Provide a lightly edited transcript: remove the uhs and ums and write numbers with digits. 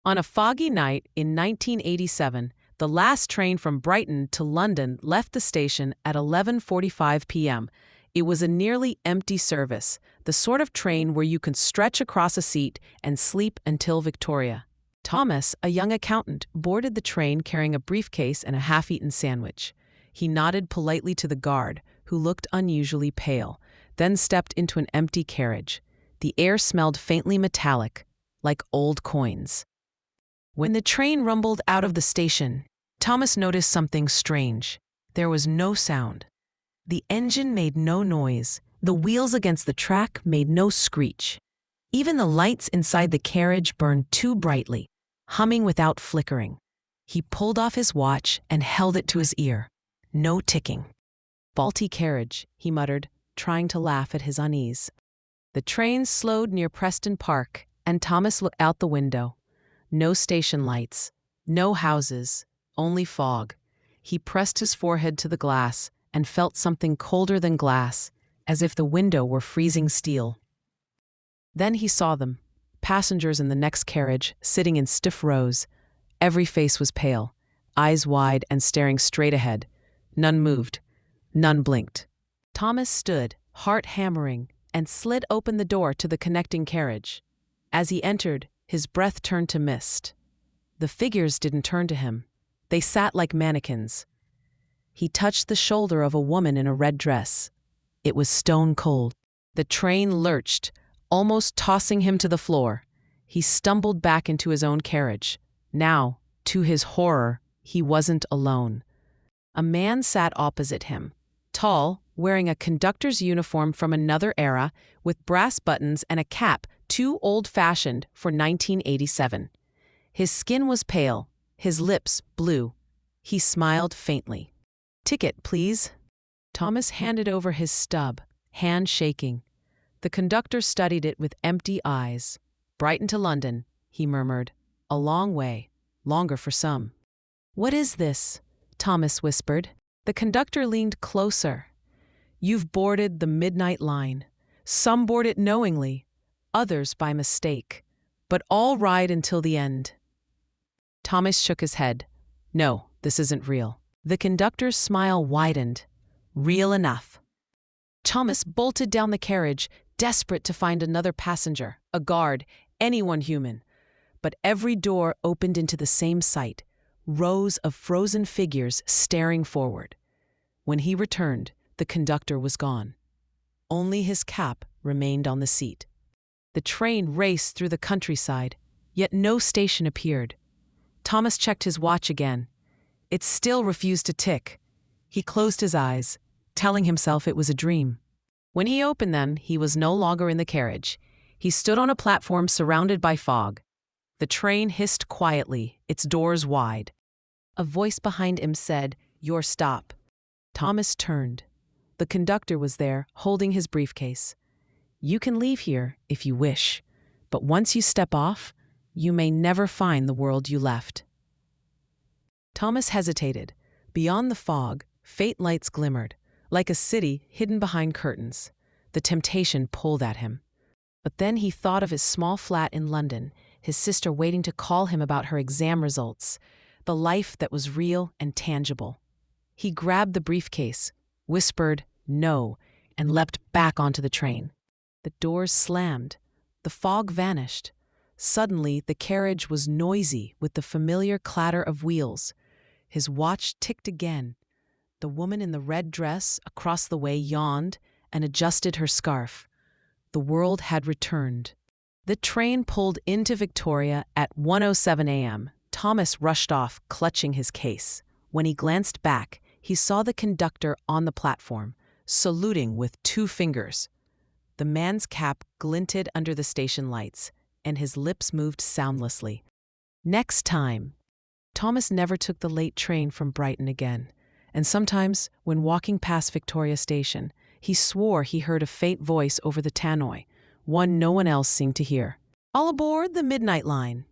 On a foggy night in 1987, the last train from Brighton to London left the station at 11:45 p.m. It was a nearly empty service, the sort of train where you can stretch across a seat and sleep until Victoria. Thomas, a young accountant, boarded the train carrying a briefcase and a half-eaten sandwich. He nodded politely to the guard, who looked unusually pale, then stepped into an empty carriage. The air smelled faintly metallic, like old coins. When the train rumbled out of the station, Thomas noticed something strange. There was no sound. The engine made no noise. The wheels against the track made no screech. Even the lights inside the carriage burned too brightly, humming without flickering. He pulled off his watch and held it to his ear. No ticking. "Faulty carriage," he muttered, trying to laugh at his unease. The train slowed near Preston Park, and Thomas looked out the window. No station lights, no houses, only fog. He pressed his forehead to the glass and felt something colder than glass, as if the window were freezing steel. Then he saw them, passengers in the next carriage, sitting in stiff rows. Every face was pale, eyes wide and staring straight ahead. None moved. None blinked. Thomas stood, heart hammering, and slid open the door to the connecting carriage. As he entered, his breath turned to mist. The figures didn't turn to him. They sat like mannequins. He touched the shoulder of a woman in a red dress. It was stone cold. The train lurched, almost tossing him to the floor. He stumbled back into his own carriage. Now, to his horror, he wasn't alone. A man sat opposite him, tall, wearing a conductor's uniform from another era, with brass buttons and a cap too old-fashioned for 1987. His skin was pale, his lips blue. He smiled faintly. "Ticket, please." Thomas handed over his stub, hand shaking. The conductor studied it with empty eyes. "Brighton to London," he murmured. "A long way, longer for some." "What is this?" Thomas whispered. The conductor leaned closer. "You've boarded the midnight line. Some board it knowingly, others by mistake, but all ride until the end." Thomas shook his head. "No, this isn't real." The conductor's smile widened. "Real enough." Thomas bolted down the carriage, desperate to find another passenger, a guard, anyone human. But every door opened into the same sight, rows of frozen figures staring forward. When he returned, the conductor was gone. Only his cap remained on the seat. The train raced through the countryside, yet no station appeared. Thomas checked his watch again. It still refused to tick. He closed his eyes, telling himself it was a dream. When he opened them, he was no longer in the carriage. He stood on a platform surrounded by fog. The train hissed quietly, its doors wide. A voice behind him said, "Your stop." Thomas turned. The conductor was there, holding his briefcase. "You can leave here if you wish, but once you step off, you may never find the world you left." Thomas hesitated. Beyond the fog, faint lights glimmered, like a city hidden behind curtains. The temptation pulled at him. But then he thought of his small flat in London, his sister waiting to call him about her exam results, the life that was real and tangible. He grabbed the briefcase, whispered "no," and leapt back onto the train. The doors slammed. The fog vanished. Suddenly, the carriage was noisy with the familiar clatter of wheels. His watch ticked again. The woman in the red dress across the way yawned and adjusted her scarf. The world had returned. The train pulled into Victoria at 1:07 a.m. Thomas rushed off, clutching his case. When he glanced back, he saw the conductor on the platform, saluting with 2 fingers. The man's cap glinted under the station lights, and his lips moved soundlessly. Next time. Thomas never took the late train from Brighton again, and sometimes, when walking past Victoria Station, he swore he heard a faint voice over the tannoy, one no one else seemed to hear. "All aboard the midnight line."